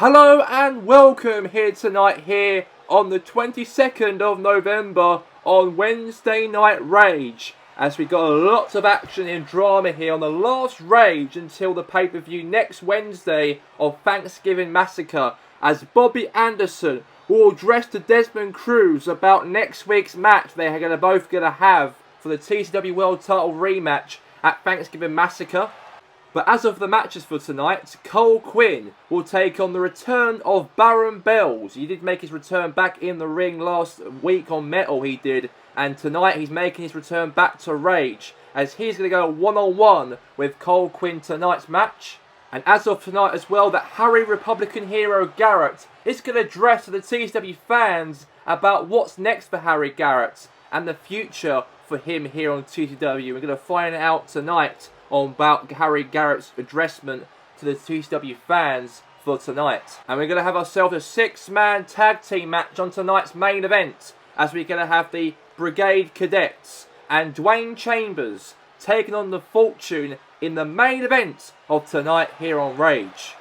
Hello and welcome here tonight here on the 22nd of November on Wednesday Night Rage, as we got lots of action and drama here on the last Rage until the pay-per-view next Wednesday of Thanksgiving Massacre, as Bobby Anderson will address to Desmond Cruz about next week's match they're both going to have for the TCW World Title rematch at Thanksgiving Massacre. But as of the matches for tonight, Cole Quinn will take on the return of Baron Bells. He did make his return back in the ring last week on Metal, he did. And tonight he's making his return back to Rage, as he's going to go one-on-one with Cole Quinn tonight's match. And as of tonight as well, that Harry Republican Hero Garrett is going to address to the TCW fans about what's next for Harry Garrett and the future for him here on TCW. We're going to find out tonight about Harry Garrett's addressment to the TCW fans for tonight. And we're going to have ourselves a 6-man tag team match on tonight's main event, as we're going to have the Brigade Cadets and Dwayne Chambers taking on the Fortune in the main event of tonight here on Rage.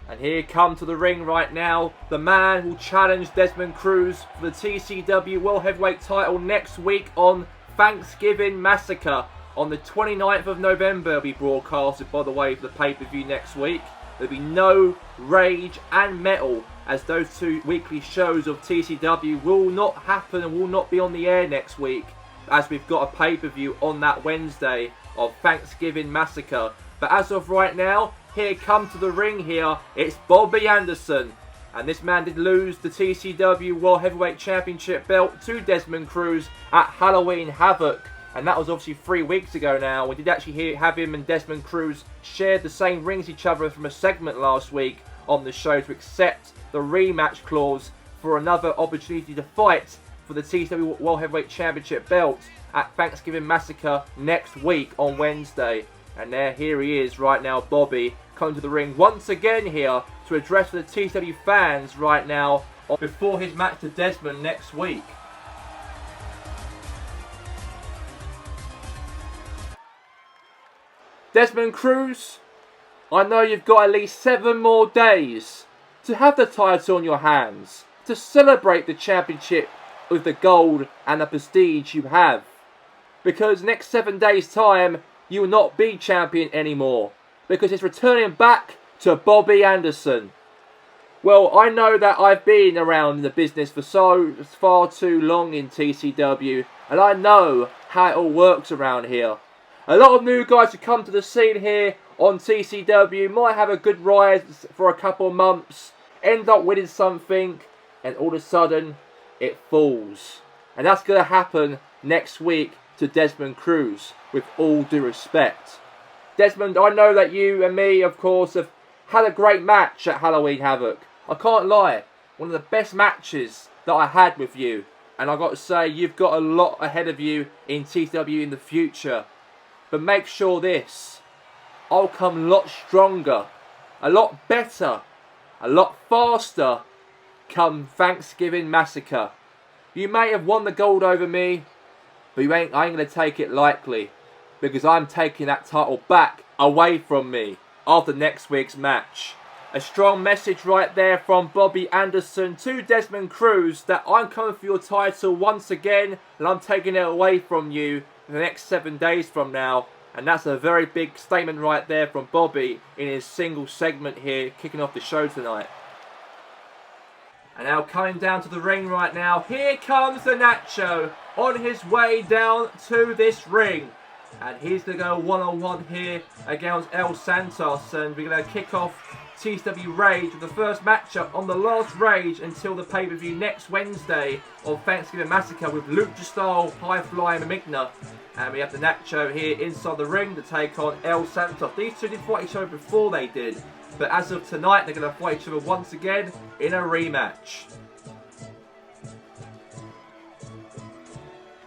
And here come to the ring right now the man who will challenge Desmond Cruz for the TCW World Heavyweight title next week on Thanksgiving Massacre. On the 29th of November, it'll be broadcasted, by the way, for the pay-per-view next week. There'll be no Rage and Metal, as those two weekly shows of TCW will not happen and will not be on the air next week, as we've got a pay-per-view on that Wednesday of Thanksgiving Massacre. But as of right now, here come to the ring here, it's Bobby Anderson. And this man did lose the TCW World Heavyweight Championship belt to Desmond Cruz at Halloween Havoc. And that was obviously 3 weeks ago now. We did actually have him and Desmond Cruz share the same rings each other from a segment last week on the show to accept the rematch clause for another opportunity to fight for the TCW World Heavyweight Championship belt at Thanksgiving Massacre next week on Wednesday. And here he is right now, Bobby, coming to the ring once again here to address the TCW fans right now before his match to Desmond next week. Desmond Cruz, I know you've got at least 7 more days to have the title in your hands, to celebrate the championship with the gold and the prestige you have. Because next 7 days' time, you will not be champion anymore, because it's returning back to Bobby Anderson. Well, I know that I've been around in the business for far too long in TCW, and I know how it all works around here. A lot of new guys who come to the scene here on TCW might have a good rise for a couple of months, end up winning something, and all of a sudden, it falls. And that's going to happen next week to Desmond Cruz, with all due respect. Desmond, I know that you and me, of course, have had a great match at Halloween Havoc. I can't lie, one of the best matches that I had with you. And I've got to say, you've got a lot ahead of you in TCW in the future. But make sure this, I'll come a lot stronger, a lot better, a lot faster come Thanksgiving Massacre. You may have won the gold over me, but I ain't going to take it lightly, because I'm taking that title back away from me after next week's match. A strong message right there from Bobby Anderson to Desmond Cruz that I'm coming for your title once again, and I'm taking it away from you the next 7 days from now. And that's a very big statement right there from Bobby in his single segment here, kicking off the show tonight. And now coming down to the ring right now, here comes the Nacho on his way down to this ring. And he's going to go one-on-one here against El Santos, and we're going to kick off TCW Rage with the first matchup on the last Rage until the pay-per-view next Wednesday of Thanksgiving Massacre with Lucha Style, High Flying Mimigna. And we have the Nacho here inside the ring to take on El Santos. These two did fight each other before they did, but as of tonight they're going to fight each other once again in a rematch.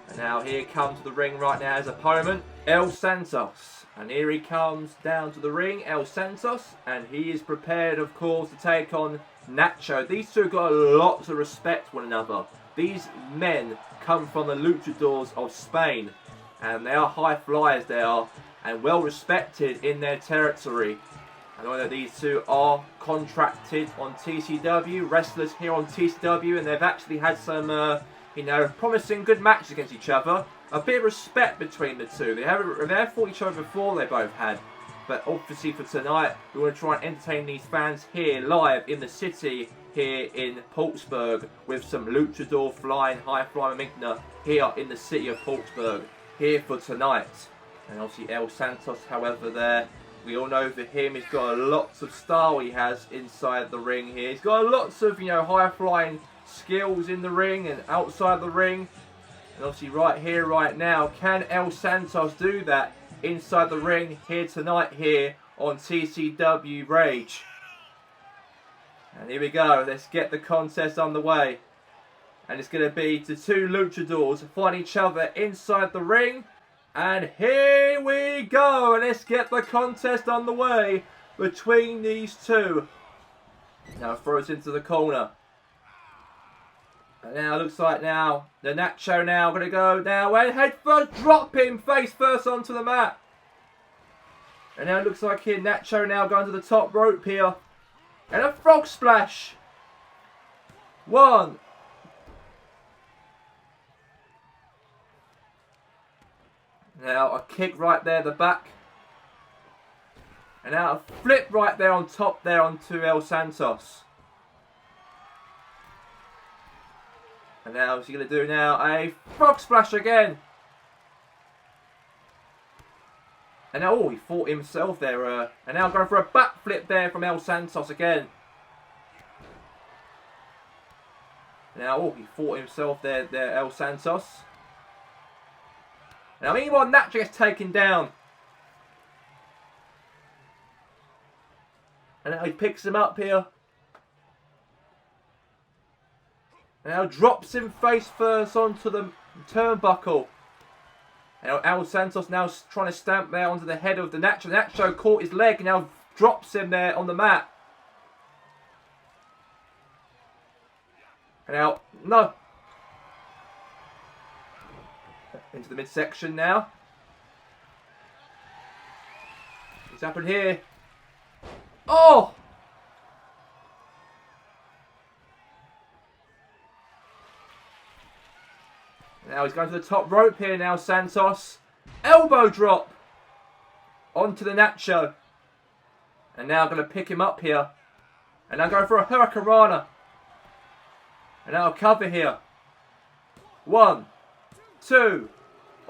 And now here comes to the ring right now his opponent, El Santos. And here he comes down to the ring, El Santos, and he is prepared, of course, to take on Nacho. These two got a lot to respect one another. These men come from the luchadors of Spain, and they are high flyers, they are, and well respected in their territory. I know that these two are contracted on TCW, wrestlers here on TCW, and they've actually had some, promising good matches against each other. A bit of respect between the two. They've fought each other before, they both had. But obviously for tonight, we want to try and entertain these fans here live in the city here in Portsburg with some luchador flying, high-flying Migna here in the city of Portsburg here for tonight. And obviously El Santos, however, there. We all know for him, he's got lots of style he has inside the ring here. He's got lots of, high-flying skills in the ring and outside the ring. And obviously right here, right now, can El Santos do that inside the ring here tonight here on TCW Rage? And here we go. Let's get the contest underway. And it's going to be the two luchadors fight each other inside the ring. And here we go, and let's get the contest on the way between these two. Now throws into the corner. And now it looks like now, the Nacho now going to go now, and head first, drop him face first onto the mat. And now it looks like here, Nacho now going to the top rope here. And a frog splash. 1. Now a kick right there, the back. And now a flip right there on top there onto El Santos. And now what's he going to do now? A frog splash again. And now, oh, he fought himself there. And now going for a backflip there from El Santos again. Now, oh, he fought himself there, El Santos. Now, meanwhile, Nacho gets taken down. And now he picks him up here. And now drops him face first onto the turnbuckle. And El Santos now trying to stamp there onto the head of the Nacho. Nacho caught his leg and now drops him there on the mat. And now, no. Into the midsection now. What's happened here? Oh! Now he's going to the top rope here now, Santos. Elbow drop onto the Nacho. And now going to pick him up here. And now going for a Hurricanrana. And now a cover here. 1, 2.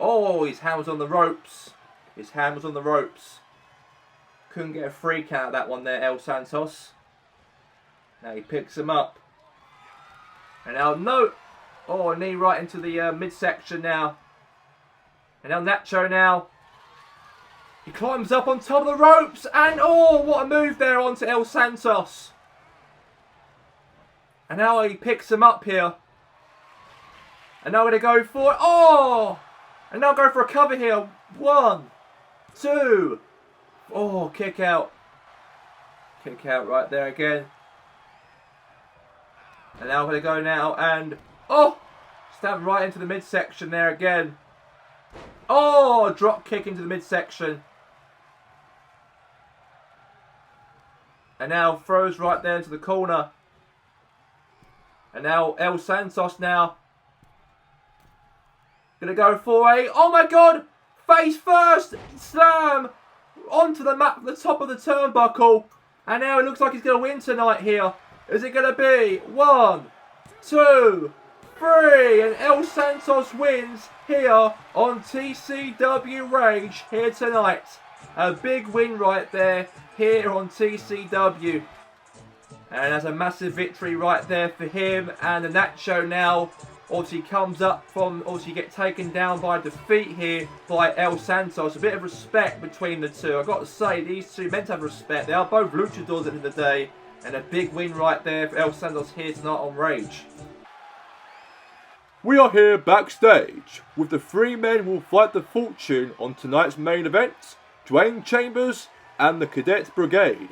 Oh, his hand was on the ropes. His hand was on the ropes. Couldn't get a free count of that one there, El Santos. Now he picks him up. And now, no. Oh, a knee right into the midsection now. And now Nacho now. He climbs up on top of the ropes. And oh, what a move there onto El Santos. And now he picks him up here. And now we're going to go for it. Oh! And now go for a cover here. 1, 2. Oh, kick out. Kick out right there again. And now we're going to go now and... Oh! Stab right into the midsection there again. Oh! Drop kick into the midsection. And now throws right there into the corner. And now El Santos now. Gonna go for a, oh my god, face first, slam onto the mat, the top of the turnbuckle. And now it looks like he's gonna win tonight here. Is it gonna be 1, 2, 3, and El Santos wins here on TCW Rage here tonight. A big win right there here on TCW. And that's a massive victory right there for him. And the Nacho now obviously comes up from, obviously get taken down by defeat here by El Santos. A bit of respect between the two. I've got to say, these two meant to have respect. They are both luchadors at the end of the day. And a big win right there for El Santos here tonight on Rage. We are here backstage with the 3 men who will fight the fortune on tonight's main event, Dwayne Chambers and the Cadet Brigade.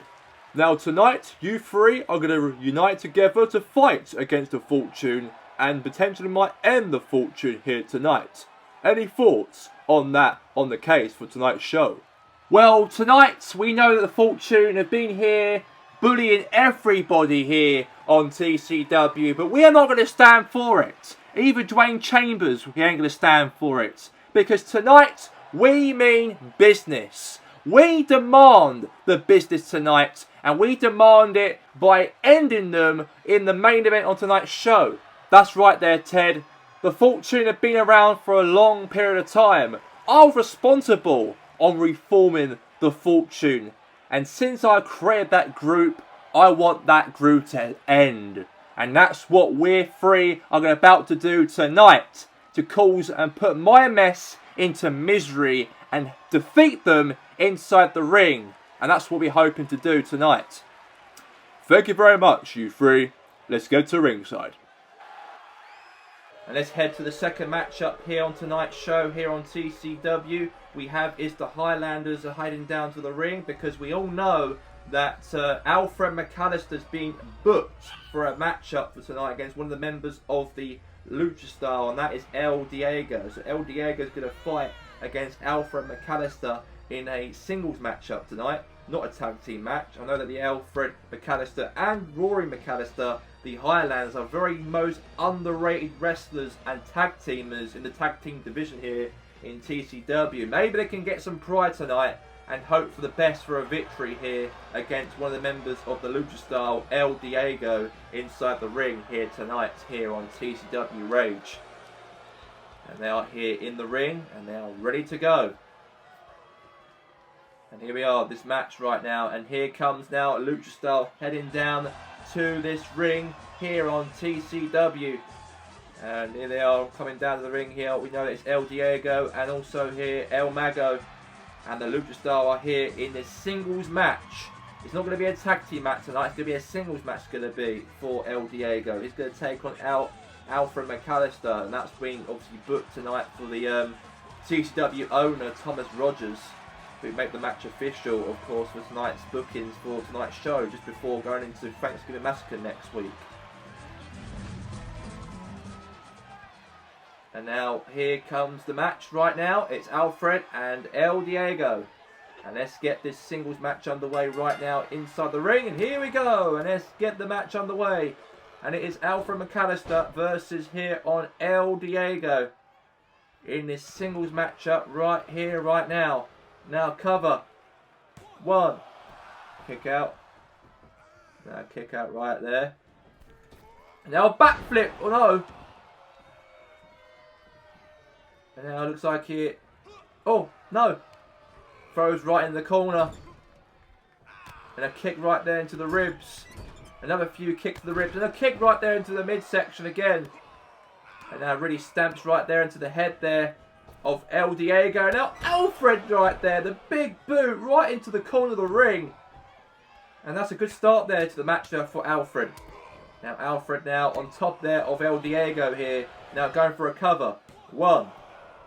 Now tonight, you 3 are going to unite together to fight against the fortune and potentially might end the fortune here tonight. Any thoughts on that, on the case for tonight's show? Well, tonight we know that the Fortune have been here bullying everybody here on TCW, but we are not going to stand for it. Even Dwayne Chambers, we ain't going to stand for it. Because tonight, we mean business. We demand the business tonight, and we demand it by ending them in the main event on tonight's show. That's right there, Ted. The Fortune have been around for a long period of time. I was responsible on reforming the Fortune. And since I created that group, I want that group to end. And that's what we're three are about to do tonight. To cause and put my mess into misery and defeat them inside the ring. And that's what we're hoping to do tonight. Thank you very much, you three. Let's get to ringside. And let's head to the second matchup here on tonight's show here on TCW. We have is the Highlanders are heading down to the ring because we all know that Alfred McAllister's been booked for a matchup for tonight against one of the members of the Lucha Style, and that is El Diego. So El Diego is going to fight against Alfred McAllister in a singles matchup tonight, not a tag team match. I know that the Alfred McAllister and Rory McAllister, the Highlanders, are very most underrated wrestlers and tag teamers in the tag team division here in TCW. Maybe they can get some pride tonight and hope for the best for a victory here against one of the members of the Lucha Style, El Diego, inside the ring here tonight here on TCW Rage. And they are here in the ring and they are ready to go. And here we are, this match right now, and here comes now Lucha Style heading down to this ring here on TCW. And here they are coming down to the ring here. We know that it's El Diego and also here El Mago. And the Lucha Style are here in this singles match. It's not going to be a tag team match tonight. It's going to be a singles match going to be for El Diego. He's going to take on Alfred McAllister. And that's been obviously booked tonight for the TCW owner, Thomas Rogers, who make the match official, of course, for tonight's bookings for tonight's show, just before going into Thanksgiving Massacre next week. And now, here comes the match right now. It's Alfred and El Diego. And let's get this singles match underway right now inside the ring. And here we go. And let's get the match underway. And it is Alfred McAllister versus here on El Diego in this singles matchup right here, right now. Now cover. One. Kick out. Now kick out right there. Now backflip. Oh no. And now it looks like it. Oh no. Throws right in the corner. And a kick right there into the ribs. Another few kicks to the ribs. And a kick right there into the midsection again. And now really stamps right there into the head there of El Diego. Now Alfred right there. The big boot right into the corner of the ring. And that's a good start there to the match there for Alfred. Now Alfred now on top there of El Diego here. Now going for a cover. One.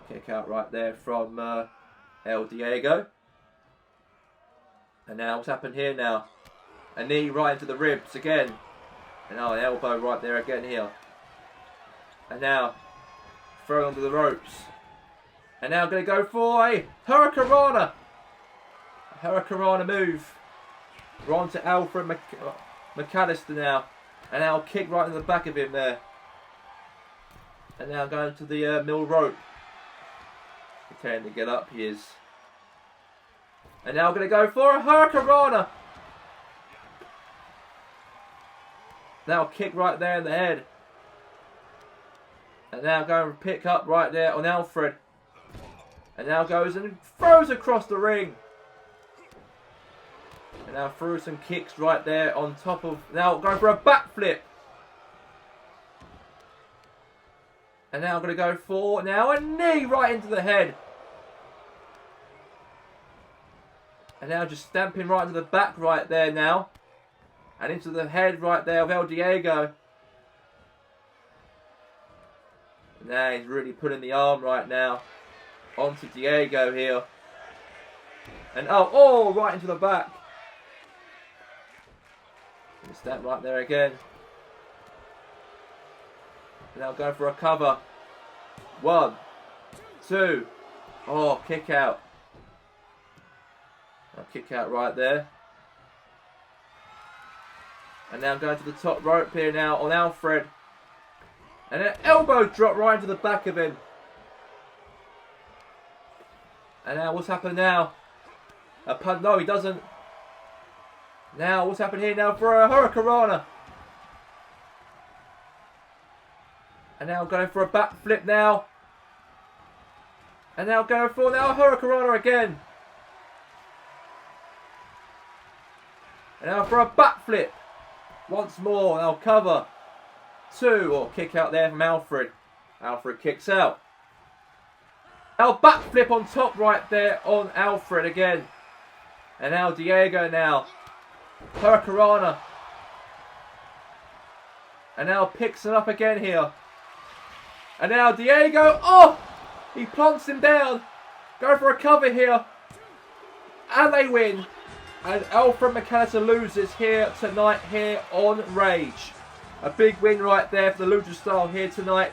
Kick out right there from El Diego. And now what's happened here now? A knee right into the ribs again. And now an elbow right there again here. And now throw onto the ropes. And now going to go for a Hurricanrana. A Hurricanrana move. We're on to Alfred McAllister now. And now kick right in the back of him there. And now going to the middle rope. Pretending to get up, he is. And now going to go for a Hurricanrana. Now kick right there in the head. And now going to pick up right there on Alfred. And now goes and throws across the ring. And now through some kicks right there on top of... Now going for a backflip. And now I'm going to go for now a knee right into the head. And now just stamping right into the back right there now. And into the head right there of El Diego. And now he's really putting the arm right now onto Diego here. And oh, right into the back. And stamp right there again. Now going for a cover. One, two. Oh, kick out. A kick out right there. And now going to the top rope here now on Alfred. And an elbow drop right into the back of him. And now what's happened now? A punt? No, he doesn't. Now what's happened here now for a Hurricanrana? And now going for a backflip now. And now going for now a Hurricanrana again. And now for a backflip. Once more, now cover. 2, or kick out there from Alfred. Alfred kicks out. Now backflip on top right there on Alfred again. And now Diego now. Hurricanrana. And now picks it up again here. And now Diego, oh! He plants him down. Go for a cover here. And they win. And Alfred McAllister loses here tonight here on Rage. A big win right there for the Lucha Style here tonight.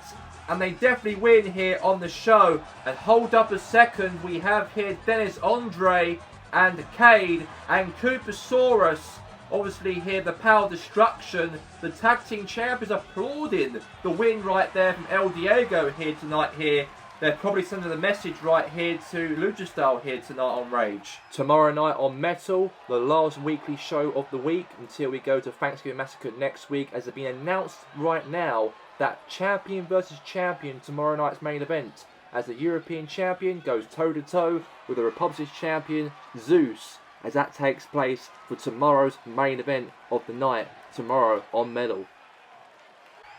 And they definitely win here on the show. And hold up a second. We have here Dennis Andre and Cade and Coopersaurus. Obviously here the Power Destruction. The Tag Team Champions applauding the win right there from El Diego here tonight here. They're probably sending a message right here to Lucha Style here tonight on Rage. Tomorrow night on Metal, the last weekly show of the week until we go to Thanksgiving Massacre next week, as it's been announced right now that champion versus champion tomorrow night's main event, as the European champion goes toe-to-toe with the Republic's champion Zeus, as that takes place for tomorrow's main event of the night, tomorrow on Metal.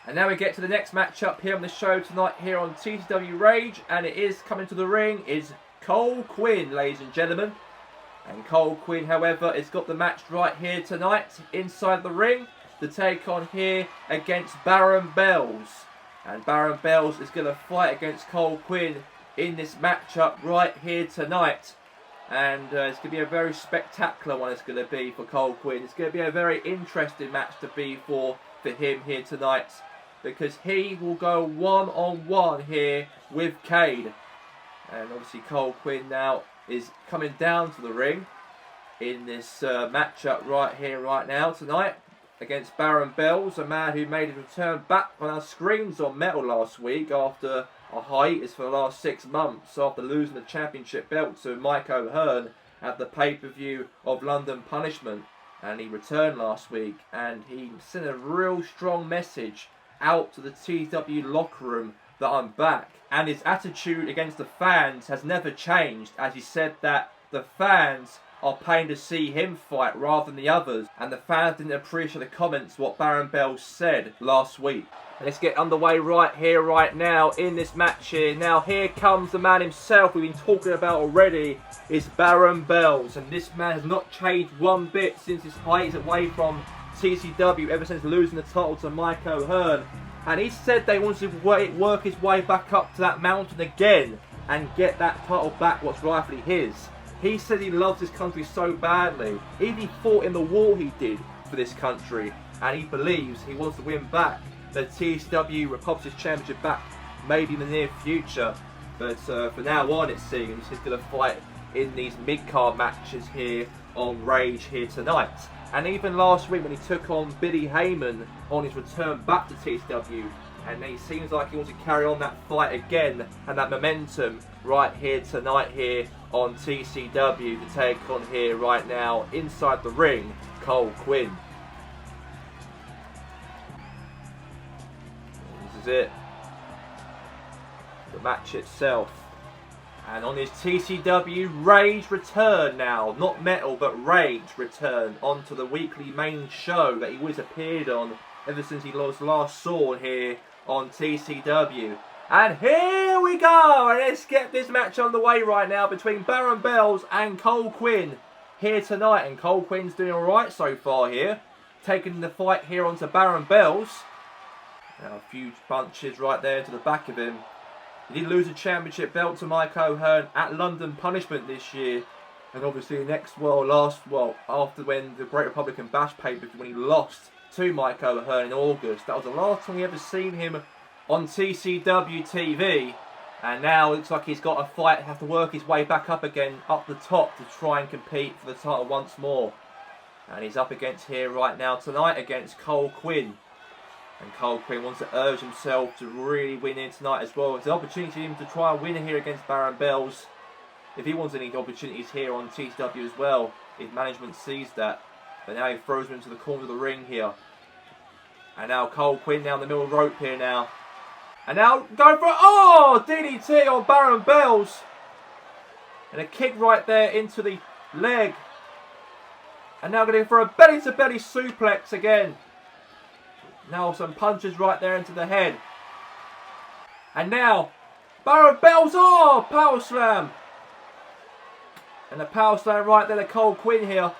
And now we get to the next matchup here on the show tonight here on TCW Rage, and it is coming to the ring is Cole Quinn, ladies and gentlemen. And Cole Quinn, however, has got the match right here tonight inside the ring to take on here against Baron Bells. And Baron Bells is going to fight against Cole Quinn in this matchup right here tonight. And it's going to be a very spectacular one it's going to be for Cole Quinn. It's going to be a very interesting match to be for him here tonight, because he will go one-on-one here with Cade. And obviously Cole Quinn now is coming down to the ring in this matchup right here, right now, tonight, against Baron Bells, a man who made his return back on our screens on Metal last week after a hiatus for the last 6 months, after losing the championship belt to Mike O'Hearn at the pay-per-view of London Punishment. And he returned last week, and he sent a real strong message out to the TCW locker room that I'm back. And his attitude against the fans has never changed, as he said that the fans are paying to see him fight rather than the others, and the fans didn't appreciate the comments what Baron Bells said last week. Let's get underway right here, right now, in this match here. Now here comes the man himself we've been talking about already, is Baron Bells. And this man has not changed one bit since his hiatus away from TCW, ever since losing the title to Mike O'Hearn. And he said they wanted to work his way back up to that mountain again and get that title back what's rightfully his. He said he loves this country so badly. Even he fought in the war he did for this country, and he believes he wants to win back the TCW Republic's Championship back, maybe in the near future. But for now on, it seems he's going to fight in these mid-card matches here on Rage here tonight. And even last week when he took on Billy Heyman on his return back to TCW, and he seems like he wants to carry on that fight again and that momentum right here tonight here on TCW to take on here right now inside the ring, Cole Quinn. This is it. The match itself. And on his TCW Rage return now, not Metal but Rage return onto the weekly main show that he always appeared on ever since he was last saw here on TCW. And here we go, and let's get this match underway right now between Baron Bells and Cole Quinn here tonight. And Cole Quinn's doing alright so far here, taking the fight here onto Baron Bells. Now a few punches right there to the back of him. He did lose a championship belt to Mike O'Hearn at London Punishment this year. And obviously after when the Great Republican Bash paper, when he lost to Mike O'Hearn in August. That was the last time we ever seen him on TCW TV. And now it looks like he's got a fight, have to work his way back up again, up the top to try and compete for the title once more. And he's up against here right now tonight against Cole Quinn. And Cole Quinn wants to urge himself to really win in tonight as well. It's an opportunity for him to try and win here against Baron Bells. If he wants any opportunities here on TCW as well, his management sees that. But now he throws him into the corner of the ring here. And now Cole Quinn down the middle of the rope here now. And now going for, oh, DDT on Baron Bells. And a kick right there into the leg. And now going for a belly-to-belly suplex again. Now some punches right there into the head. And now, Baron Bells, oh, power slam. And a power slam right there to Cole Quinn here.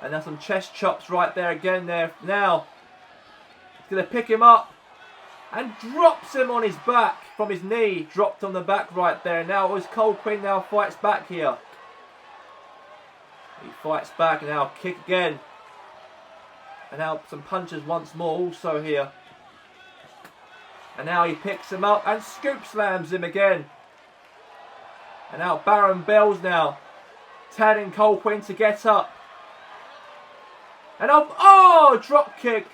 And now some chest chops right there again there. Now, he's going to pick him up. And drops him on his back from his knee. Dropped on the back right there. Now as Cole Quinn now fights back here. He fights back and now kick again. And now some punches once more also here. And now he picks him up and scoop slams him again. And now Baron Bells now telling Cole Quinn to get up. And up, oh, drop kick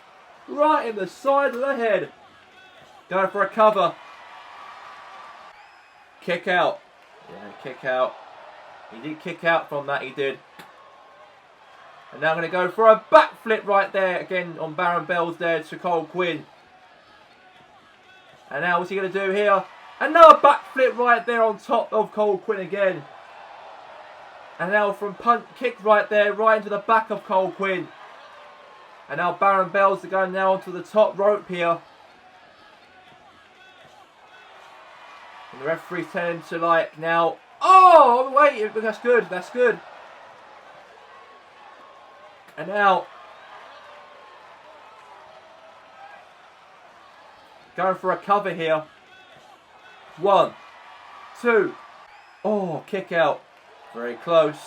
right in the side of the head. Going for a cover. Kick out. Yeah, kick out. He did kick out from that, he did. And now I'm going to go for a backflip right there again on Baron Bells there to Cole Quinn. And now what's he going to do here? Another backflip right there on top of Cole Quinn again. And now from punt kick right there, right into the back of Cole Quinn. And now Baron Bells are going now onto the top rope here. And the referee's telling him to like now. Oh, wait, that's good, that's good. And now, going for a cover here. 1, 2. Oh, kick out. Very close.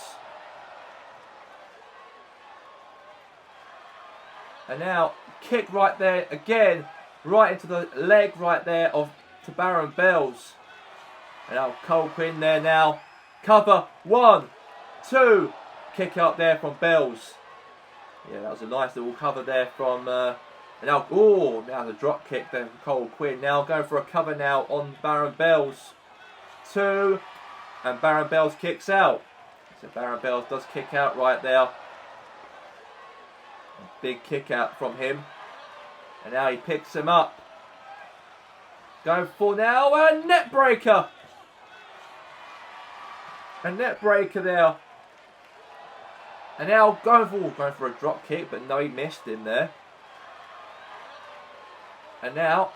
And now, kick right there again. Right into the leg right there of to Baron Bells. And now Cole Quinn there now. Cover. 1, 2. Kick out there from Bells. Yeah, that was a nice little cover there from... and now, oh, now the drop kick there from Cole Quinn. Now going for a cover now on Baron Bells. 2. And Baron Bells kicks out. So Baron Bells does kick out right there. A big kick out from him. And now he picks him up. Going for now a net breaker. A net breaker there. And now going for a drop kick, but no, he missed him there. And now,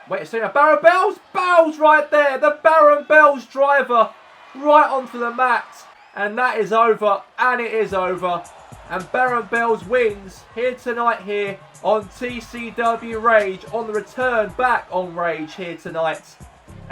wait a second, Baron Bells right there, the Baron Bells driver right onto the mat. And that is over, and it is over. And Baron Bells wins here tonight here on TCW Rage, on the return back on Rage here tonight.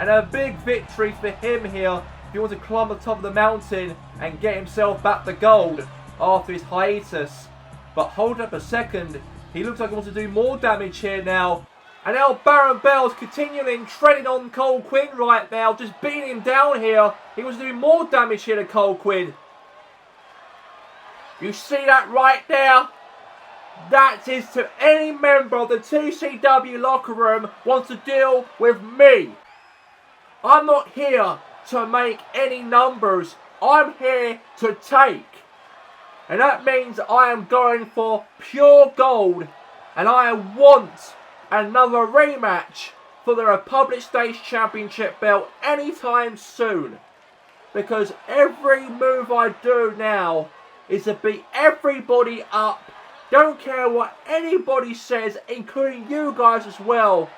And a big victory for him here. If he wants to climb the top of the mountain and get himself back the gold after his hiatus. But hold up a second, he looks like he wants to do more damage here now. And now Baron Bells continuing treading on Cole Quinn right now, just beating him down here. He wants to do more damage here to Cole Quinn. You see that right there? That is to any member of the TCW locker room wants to deal with me. I'm not here to make any numbers. I'm here to take. And that means I am going for pure gold. And I want another rematch for the Republic States Championship belt anytime soon. Because every move I do now is to beat everybody up. Don't care what anybody says, including you guys as well.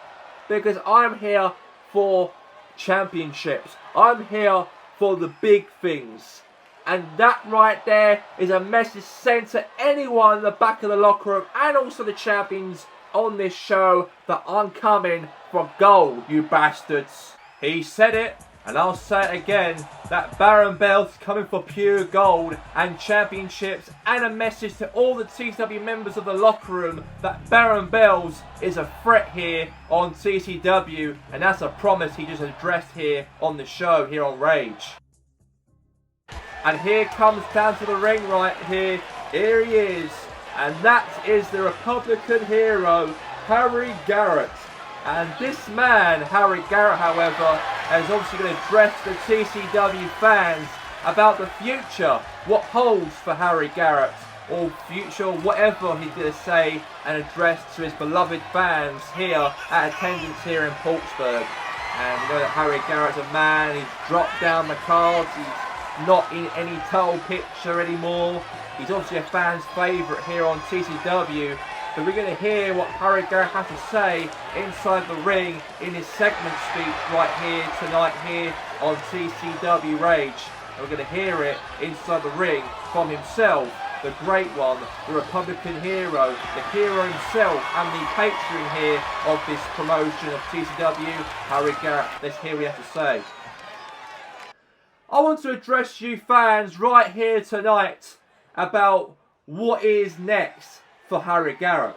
Because I'm here for championships. I'm here for the big things. And that right there is a message sent to anyone in the back of the locker room and also the champions on this show that I'm coming for gold, you bastards. He said it, And I'll say it again, that Baron belt's coming for pure gold and championships, and a message to all the TCW members of the locker room that Baron Bells is a threat here on TCW, and that's a promise he just addressed here on the show here on Rage. And here comes down to the ring right here. Here he is. And that is the Republican hero, Harry Garrett. And this man, Harry Garrett, however, is obviously going to address the TCW fans about the future, what holds for Harry Garrett, or future, whatever he's going to say and address to his beloved fans here at attendance here in Portsburg. And you know that Harry Garrett's a man, he's dropped down the cards, he's not in any title picture anymore. He's obviously a fan's favourite here on TCW. But we're going to hear what Harry Garrett has to say inside the ring in his segment speech right here tonight here on TCW Rage. And we're going to hear it inside the ring from himself, the great one, the Republican hero, the hero himself and the patron here of this promotion of TCW, Harry Garrett. Let's hear what he has to say. I want to address you fans right here tonight about what is next for Harry Garrett.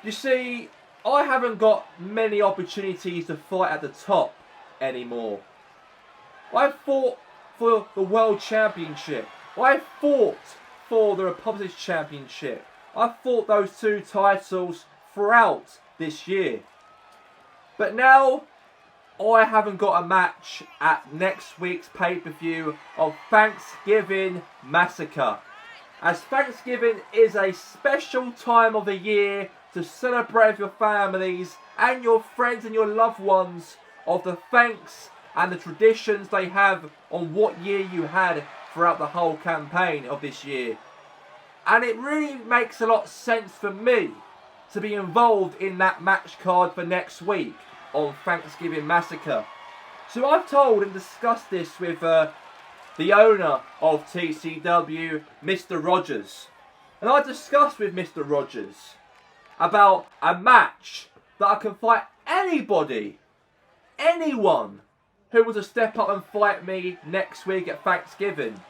You see, I haven't got many opportunities to fight at the top anymore. I fought for the World Championship. I fought for the Republic's Championship. I fought those two titles throughout this year. But now, I haven't got a match at next week's pay-per-view of Thanksgiving Massacre. As Thanksgiving is a special time of the year to celebrate with your families and your friends and your loved ones of the thanks and the traditions they have on what year you had throughout the whole campaign of this year. And it really makes a lot of sense for me to be involved in that match card for next week on Thanksgiving Massacre. So I've told and discussed this with the owner of TCW, Mr. Rogers. And I discussed with Mr. Rogers about a match that I can fight anybody, anyone who was to step up and fight me next week at Thanksgiving.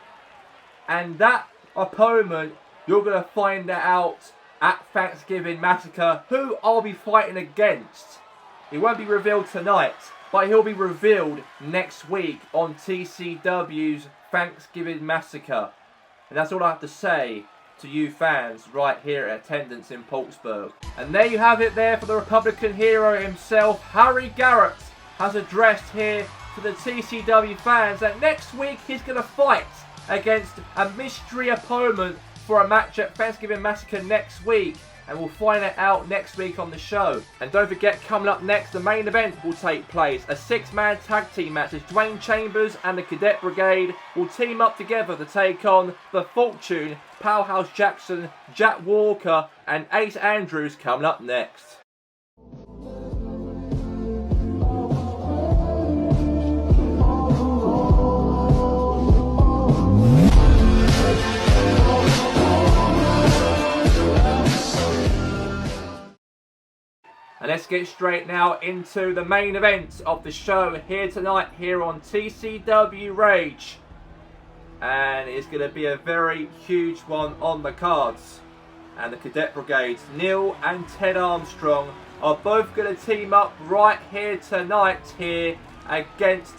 And that opponent, you're going to find out at Thanksgiving Massacre who I'll be fighting against. It won't be revealed tonight, but he'll be revealed next week on TCW's Thanksgiving Massacre. And that's all I have to say to you fans right here at attendance in Portsburg. And there you have it there for the Republican hero himself, Harry Garrett, has addressed here to the TCW fans that next week he's going to fight against a mystery opponent for a match at Thanksgiving Massacre next week. And we'll find it out next week on the show. And don't forget, coming up next, the main event will take place. A 6-man tag team match as Dwayne Chambers and the Cadet Brigade will team up together to take on The Fortune, Powerhouse Jackson, Jack Walker and Ace Andrews coming up next. And let's get straight now into the main event of the show here tonight here on TCW Rage. And it's going to be a very huge one on the cards. And the Cadet Brigades, Neil and Ted Armstrong, are both going to team up right here tonight here against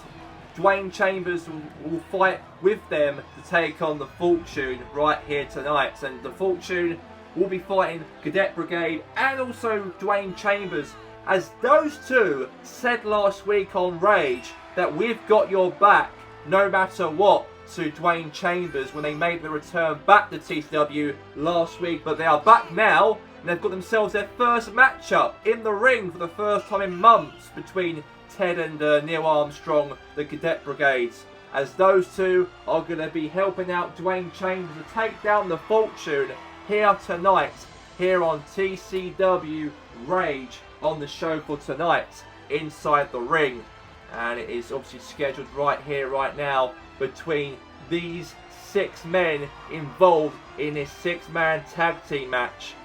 Dwayne Chambers, who will fight with them to take on the Fortune right here tonight. And the Fortune will be fighting Cadet Brigade and also Dwayne Chambers, as those two said last week on Rage that we've got your back no matter what to Dwayne Chambers when they made the return back to TCW last week. But they are back now and they've got themselves their first matchup in the ring for the first time in months between Ted and Neil Armstrong, the Cadet Brigades, as those two are going to be helping out Dwayne Chambers to take down the Fortune here tonight, here on TCW Rage on the show for tonight, inside the ring. And it is obviously scheduled right here, right now, between these 6 men involved in this 6-man tag team match.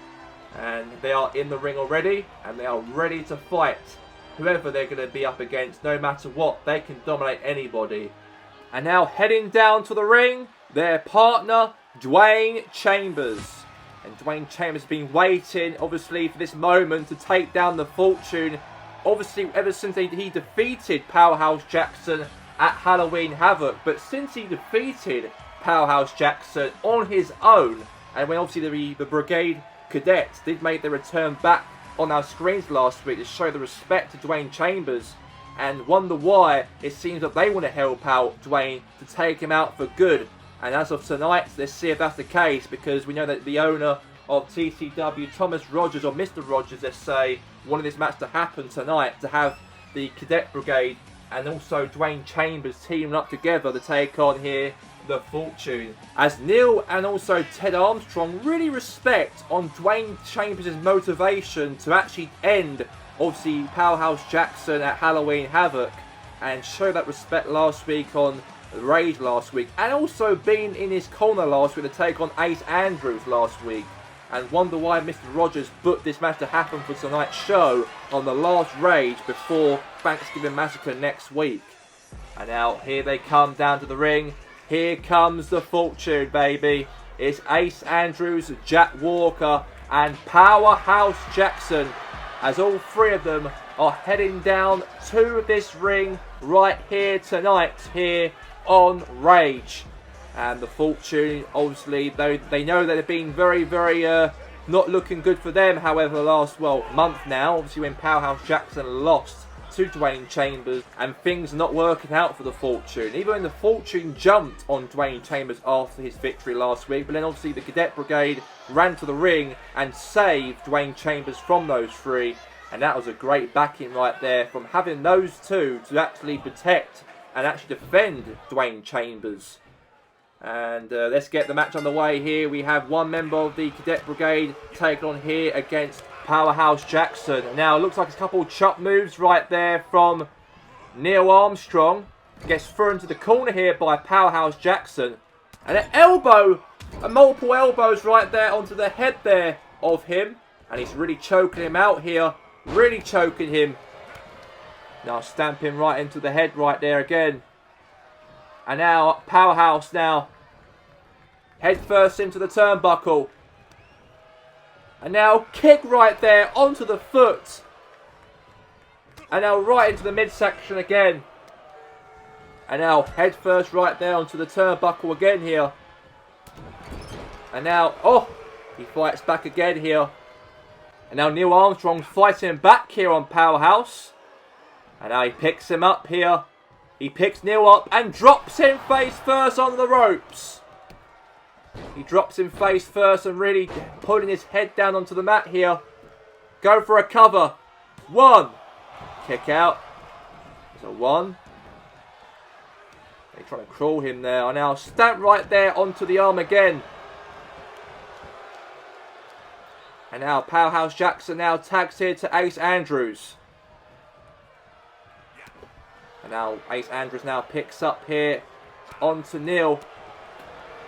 And they are in the ring already, and they are ready to fight. whoever they're going to be up against, no matter what, they can dominate anybody. And now heading down to the ring, their partner, Dwayne Chambers. And Dwayne Chambers has been waiting, obviously, for this moment to take down the Fortune. Obviously, ever since he defeated Powerhouse Jackson at Halloween Havoc. But since he defeated Powerhouse Jackson on his own, and when obviously the Brigade Cadets did make their return back on our screens last week to show the respect to Dwayne Chambers, and wonder why it seems that they want to help out Dwayne to take him out for good. And as of tonight, let's see if that's the case, because we know that the owner of TCW, Thomas Rogers, or Mr. Rogers, let's say, wanted this match to happen tonight, to have the Cadet Brigade and also Dwayne Chambers teaming up together to take on here the Fortune. As Neil and also Ted Armstrong really respect on Dwayne Chambers' motivation to actually end, obviously, Powerhouse Jackson at Halloween Havoc, and show that respect last week on Rage last week, and also being in his corner last week to take on Ace Andrews last week, and wonder why Mr. Rogers booked this match to happen for tonight's show on the last Rage before Thanksgiving Massacre next week. And now here they come down to the ring. Here comes the Fortune, baby. It's Ace Andrews, Jack Walker, and Powerhouse Jackson, as all three of them are heading down to this ring right here tonight, here on Rage. And the Fortune, obviously, though they know that they've been very, very not looking good for them, however, the last, month now, obviously when Powerhouse Jackson lost to Dwayne Chambers, and things not working out for the Fortune. Even when the Fortune jumped on Dwayne Chambers after his victory last week, but then obviously the Cadet Brigade ran to the ring and saved Dwayne Chambers from those three, and that was a great backing right there from having those two to actually protect and actually defend Dwayne Chambers. And let's get the match on the way here. We have one member of the Cadet Brigade taken on here against Powerhouse Jackson. Now it looks like a couple of chop moves right there from Neil Armstrong. Gets thrown into the corner here by Powerhouse Jackson. And an elbow, multiple elbows right there onto the head there of him. And he's really choking him out here. Really choking him. Now stamping right into the head right there again. And now Powerhouse now head first into the turnbuckle. And now kick right there onto the foot. And now right into the midsection again. And now head first right there onto the turnbuckle again here. And now, he fights back again here. And now Neil Armstrong's fighting back here on Powerhouse. And now he picks him up here. He picks Neil up and drops him face first on the ropes. He drops him face first and really pulling his head down onto the mat here. Go for a cover. One. Kick out. There's a one. They're trying to crawl him there. And now stamp right there onto the arm again. And now Powerhouse Jackson now tags here to Ace Andrews. And now Ace Andrews now picks up here onto Neil.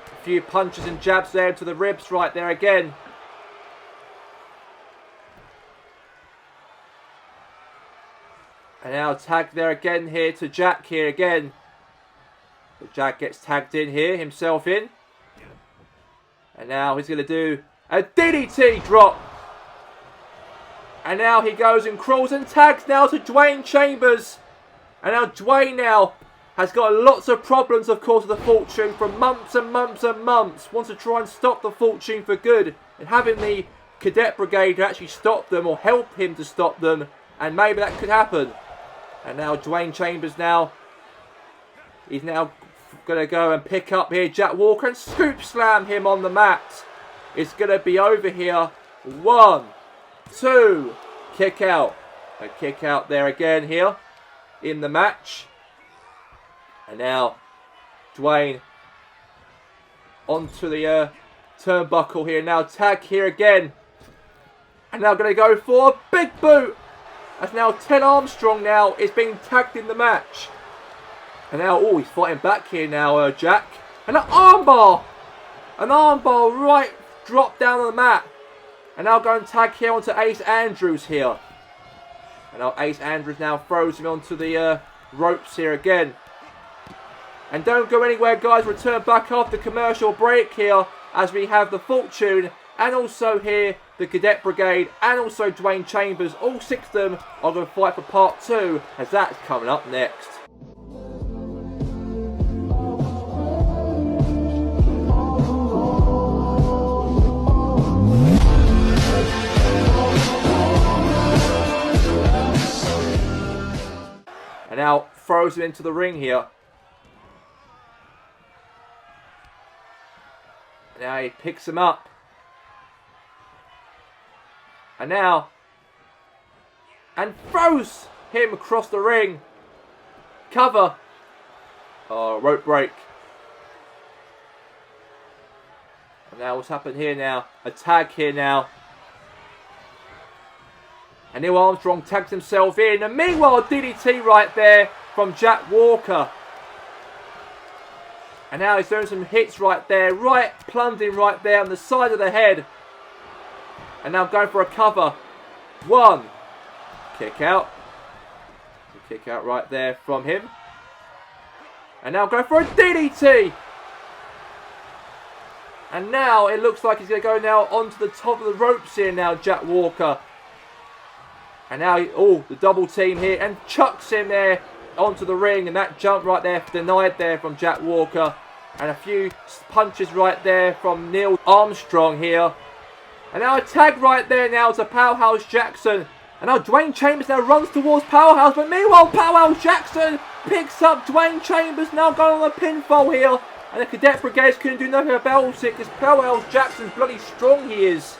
A few punches and jabs there to the ribs right there again. And now tagged there again here to Jack here again. But Jack gets tagged in here, himself in. And now he's going to do a DDT drop. And now he goes and crawls and tags now to Dwayne Chambers. And now Dwayne now has got lots of problems, of course, with the Fortune for months and months and months. Wants to try and stop the Fortune for good. And having the Cadet Brigade to actually stop them or help him to stop them. And maybe that could happen. And now Dwayne Chambers now. He's now going to go and pick up here Jack Walker and scoop slam him on the mat. It's going to be over here. 1, 2. Kick out. A kick out there again here in the match. And now Dwayne onto the turnbuckle here. Now tag here again. And now going to go for a big boot. As now Ted Armstrong now is being tagged in the match. And now, he's fighting back here now, Jack. And an armbar. An armbar right drop down on the mat. And now go and tag here onto Ace Andrews here. And our Ace Andrews now throws him onto the ropes here again. And don't go anywhere, guys. Return back after commercial break here as we have the Fortune and also here the Cadet Brigade and also Dwayne Chambers. All 6 of them are going to fight for part 2 as that's coming up next. And now throws him into the ring here. Now he picks him up. And now, and throws him across the ring. Cover. Oh, rope break. And now what's happened here now? A tag here now. And Neil Armstrong tags himself in. And meanwhile, DDT right there from Jack Walker. And now he's doing some hits right there. Right, plunging right there on the side of the head. And now going for a cover. 1. Kick out. Kick out right there from him. And now going for a DDT. And now it looks like he's going to go now onto the top of the ropes here now, Jack Walker. And now, the double team here. And chucks him there onto the ring. And that jump right there denied there from Jack Walker. And a few punches right there from Neil Armstrong here. And now a tag right there now to Powerhouse Jackson. And now Dwayne Chambers now runs towards Powerhouse. But meanwhile, Powerhouse Jackson picks up Dwayne Chambers. Now going on a pinfall here. And the Cadet Brigade couldn't do nothing about it because Powerhouse Jackson's bloody strong he is.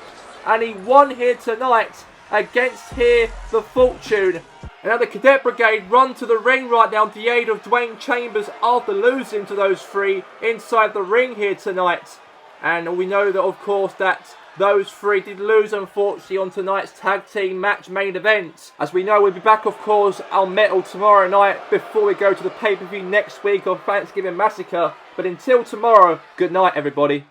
And he won here tonight against here the Fortune. And now the Cadet Brigade run to the ring right now with the aid of Dwayne Chambers after losing to those 3 inside the ring here tonight. And we know that, of course, that those 3 did lose, unfortunately, on tonight's tag team match main event. As we know, we'll be back, of course, on Metal tomorrow night before we go to the pay-per-view next week of Thanksgiving Massacre. But until tomorrow, good night, everybody.